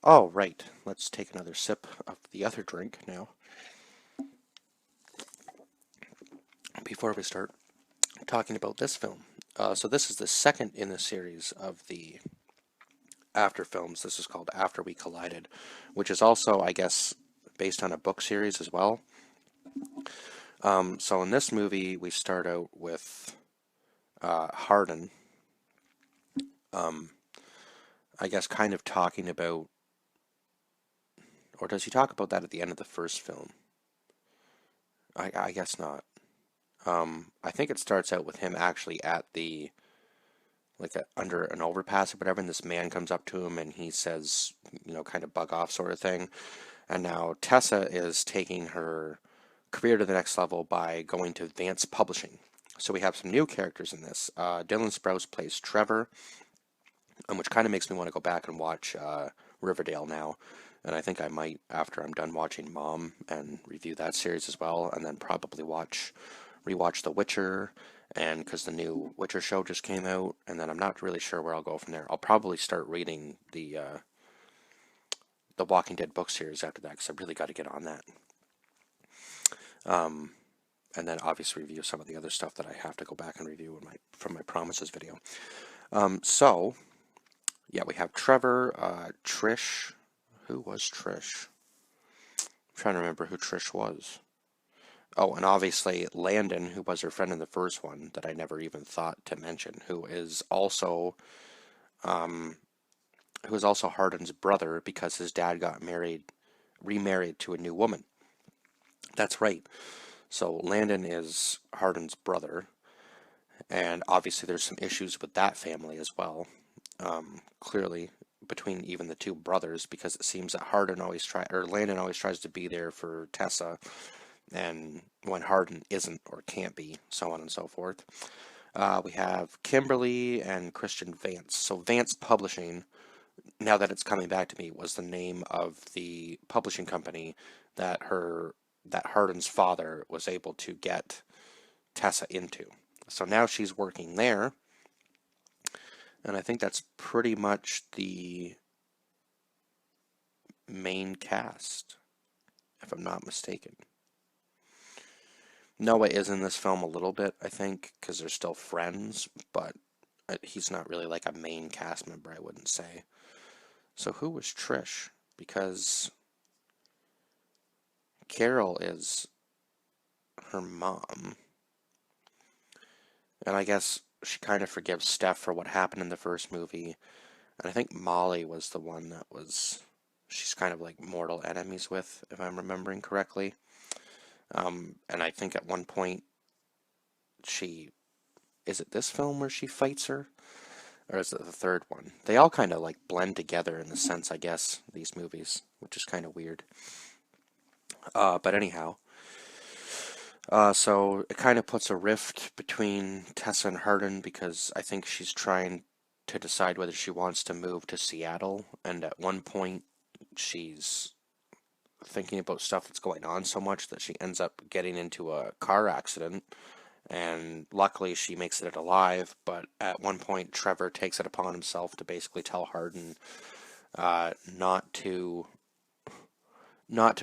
Oh, right. Let's take another sip of the other drink now before we start talking about this film. So this is the second in the series of the After films. This is called After We Collided, which is also, I guess, based on a book series as well. So in this movie, we start out with Hardin, I guess, kind of talking about, or does he talk about that at the end of the first film? I guess not. I think it starts out with him actually at the under an overpass or whatever, and this man comes up to him and he says, kind of bug off sort of thing. And now Tessa is taking her career to the next level by going to Vance Publishing. So we have some new characters in this. Dylan Sprouse plays Trevor, which kind of makes me want to go back and watch Riverdale now. And I think I might, after I'm done watching Mom, and review that series as well, and then probably rewatch The Witcher, and because the new Witcher show just came out, and then I'm not really sure where I'll go from there. I'll probably start reading the Walking Dead book series after that, because I really got to get on that. And then obviously review some of the other stuff that I have to go back and review from my Promises video. So, yeah, we have Trevor, Trish. Who was Trish? I'm trying to remember who Trish was. Oh, and obviously Landon, who was her friend in the first one that I never even thought to mention, who is also Hardin's brother because his dad got remarried to a new woman. That's right. So Landon is Hardin's brother, and obviously there's some issues with that family as well. Clearly, between even the two brothers, because it seems that Landon always tries to be there for Tessa, and when Hardin isn't or can't be, so on and so forth. We have Kimberly and Christian Vance. So Vance Publishing, now that it's coming back to me, was the name of the publishing company that Hardin's father was able to get Tessa into. So now she's working there, and I think that's pretty much the main cast, if I'm not mistaken. Noah is in this film a little bit, I think, because they're still friends, but he's not really like a main cast member, I wouldn't say. So who was Trish? Because Carol is her mom. And I guess she kind of forgives Steph for what happened in the first movie. And I think Molly was the one that she's kind of like mortal enemies with, if I'm remembering correctly. And I think at one point is it this film where she fights her? Or is it the third one? They all kind of like blend together in the sense, I guess, these movies, which is kind of weird. But anyhow, so it kind of puts a rift between Tessa and Hardin because I think she's trying to decide whether she wants to move to Seattle, and at one point she's thinking about stuff that's going on so much that she ends up getting into a car accident, and luckily she makes it alive, but at one point Trevor takes it upon himself to basically tell Hardin not to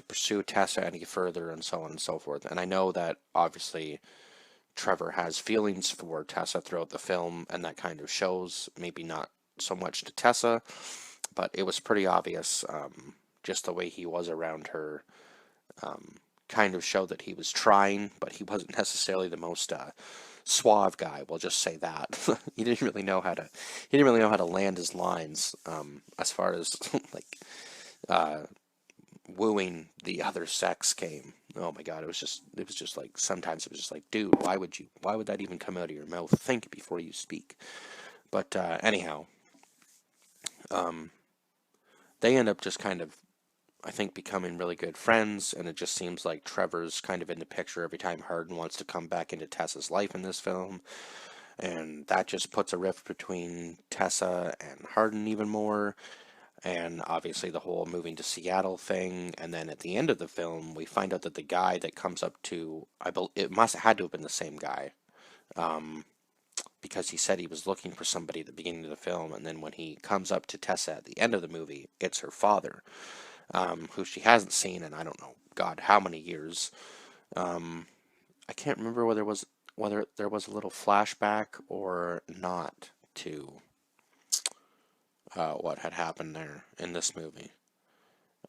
pursue Tessa any further, and so on and so forth. And I know that obviously Trevor has feelings for Tessa throughout the film, and that kind of shows, maybe not so much to Tessa, but it was pretty obvious, just the way he was around her, kind of showed that he was trying, but he wasn't necessarily the most suave guy. We'll just say that. He didn't really know how to land his lines, as far as like wooing the other sex came. Oh my god, it was just like, sometimes it was just like, dude, why would that even come out of your mouth? Think before you speak. But anyhow, they end up just kind of, I think, becoming really good friends, and it just seems like Trevor's kind of in the picture every time Hardin wants to come back into Tessa's life in this film, and that just puts a rift between Tessa and Hardin even more. And obviously the whole moving to Seattle thing, and then at the end of the film, we find out that the guy that comes up to, it must have had to have been the same guy, because he said he was looking for somebody at the beginning of the film, and then when he comes up to Tessa at the end of the movie, it's her father, who she hasn't seen in, I don't know, God, how many years. I can't remember whether there was a little flashback or not to what had happened there in this movie.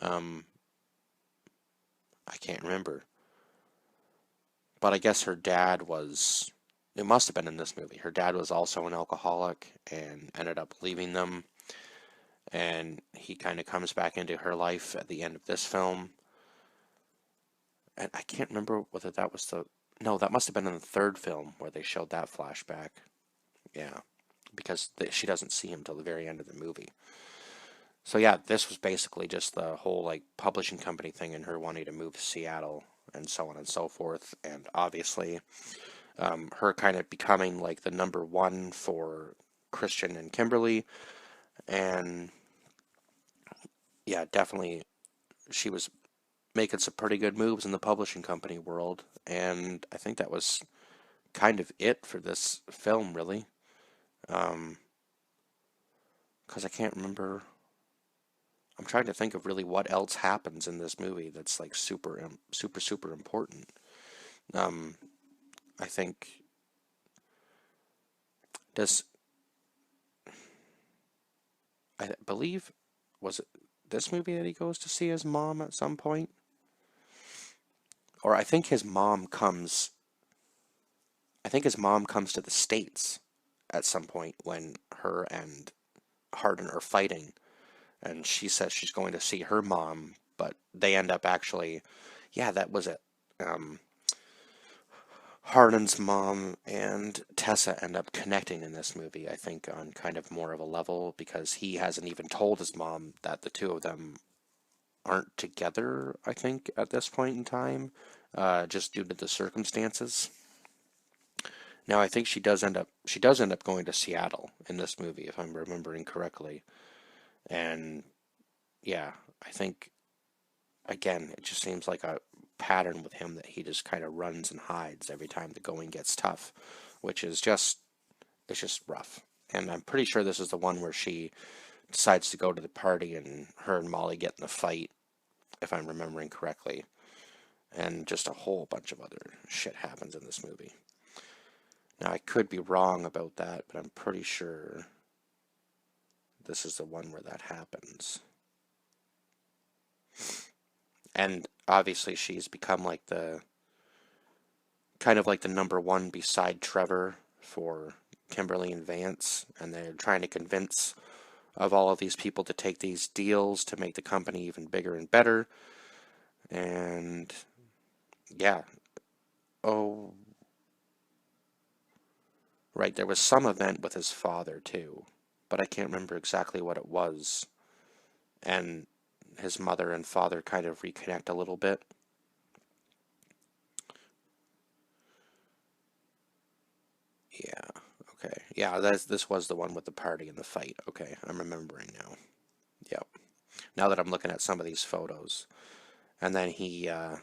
Um, I can't remember. But I guess her dad was, it must have been in this movie. Her dad was also an alcoholic and ended up leaving them. And he kind of comes back into her life at the end of this film. And I can't remember whether that was no, that must have been in the third film where they showed that flashback. Yeah, because she doesn't see him till the very end of the movie. So yeah, this was basically just the whole like publishing company thing and her wanting to move to Seattle and so on and so forth. And obviously, her kind of becoming like the number one for Christian and Kimberly. And yeah, definitely she was making some pretty good moves in the publishing company world. And I think that was kind of it for this film, really. Because I can't remember. I'm trying to think of really what else happens in this movie that's like super important. Um, I think does I believe was it this movie that he goes to see his mom at some point, or I think his mom comes. I think his mom comes to the States at some point when her and Hardin are fighting, and she says she's going to see her mom, but they end up actually, yeah, that was it. Um, Hardin's mom and Tessa end up connecting in this movie, I think, on kind of more of a level because he hasn't even told his mom that the two of them aren't together, I think, at this point in time, just due to the circumstances. Now, I think she does end up going to Seattle in this movie, if I'm remembering correctly. And yeah, I think again, it just seems like a pattern with him that he just kind of runs and hides every time the going gets tough, which is just it's just rough. And I'm pretty sure this is the one where she decides to go to the party and her and Molly get in a fight, if I'm remembering correctly. And just a whole bunch of other shit happens in this movie. Now, I could be wrong about that, but I'm pretty sure this is the one where that happens. And obviously, she's become like the kind of like the number one beside Trevor for Kimberly and Vance, and they're trying to convince of all of these people to take these deals to make the company even bigger and better. And yeah, oh, right, there was some event with his father too, but I can't remember exactly what it was. And his mother and father kind of reconnect a little bit. Yeah, okay. Yeah, this was the one with the party and the fight. Okay, I'm remembering now. Yep. Now that I'm looking at some of these photos. And then yeah,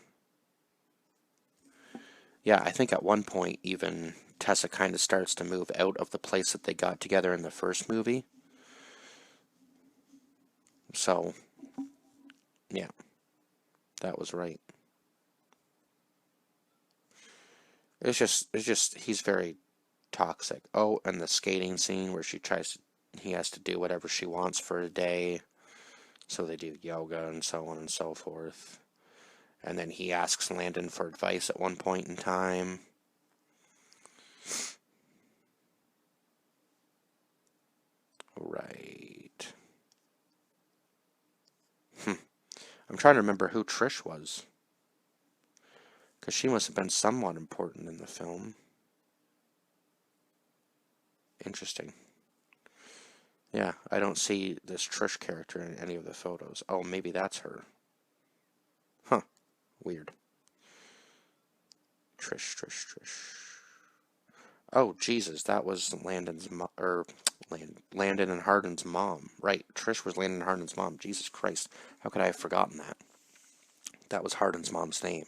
I think at one point even Tessa kind of starts to move out of the place that they got together in the first movie. So, yeah, that was right. He's very toxic. Oh, and the skating scene where he has to do whatever she wants for a day. So they do yoga and so on and so forth. And then he asks Landon for advice at one point in time. Right. I'm trying to remember who Trish was. Because she must have been somewhat important in the film. Interesting. Yeah, I don't see this Trish character in any of the photos. Oh, maybe that's her. Huh. Weird. Trish. Oh, Jesus, that was Landon and Hardin's mom. Right, Trish was Landon and Hardin's mom. Jesus Christ, how could I have forgotten that? That was Hardin's mom's name.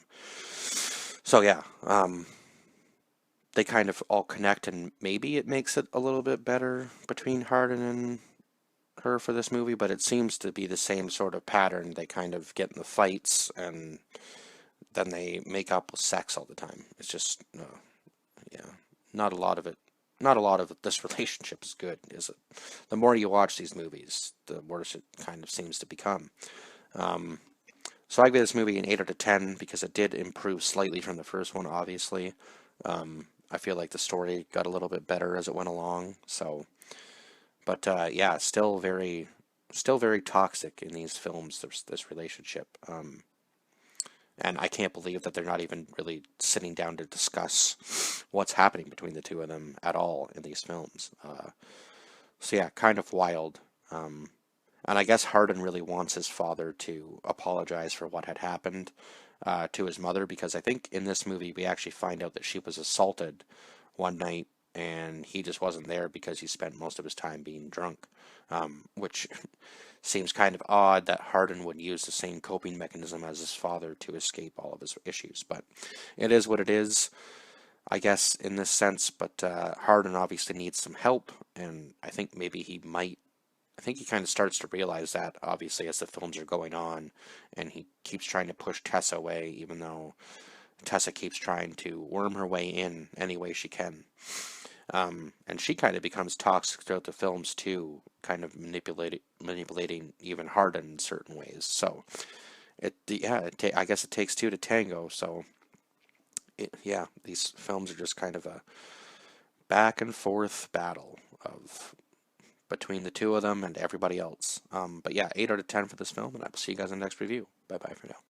So yeah, they kind of all connect, and maybe it makes it a little bit better between Hardin and her for this movie, but it seems to be the same sort of pattern. They kind of get in the fights, and then they make up with sex all the time. It's just, yeah, not a lot of it. Not a lot of this relationship is good, is it? The more you watch these movies, the worse it kind of seems to become. Um, so I give this movie an 8 out of 10 because it did improve slightly from the first one, obviously. I feel like the story got a little bit better as it went along. So, but yeah, still very toxic in these films. There's this relationship, and I can't believe that they're not even really sitting down to discuss what's happening between the two of them at all in these films. So yeah, kind of wild. Um, and I guess Hardin really wants his father to apologize for what had happened to his mother, because I think in this movie we actually find out that she was assaulted one night and he just wasn't there because he spent most of his time being drunk, which seems kind of odd that Hardin would use the same coping mechanism as his father to escape all of his issues. But it is what it is, I guess, in this sense. But Hardin obviously needs some help, and I think maybe he might. I think he kind of starts to realize that, obviously, as the films are going on, and he keeps trying to push Tessa away, even though Tessa keeps trying to worm her way in any way she can. And she kind of becomes toxic throughout the films too, kind of manipulating even Hardin in certain ways. So I guess it takes two to tango. So yeah, these films are just kind of a back and forth battle of between the two of them and everybody else. But yeah, 8 out of 10 for this film, and I will see you guys in the next review. Bye bye for now.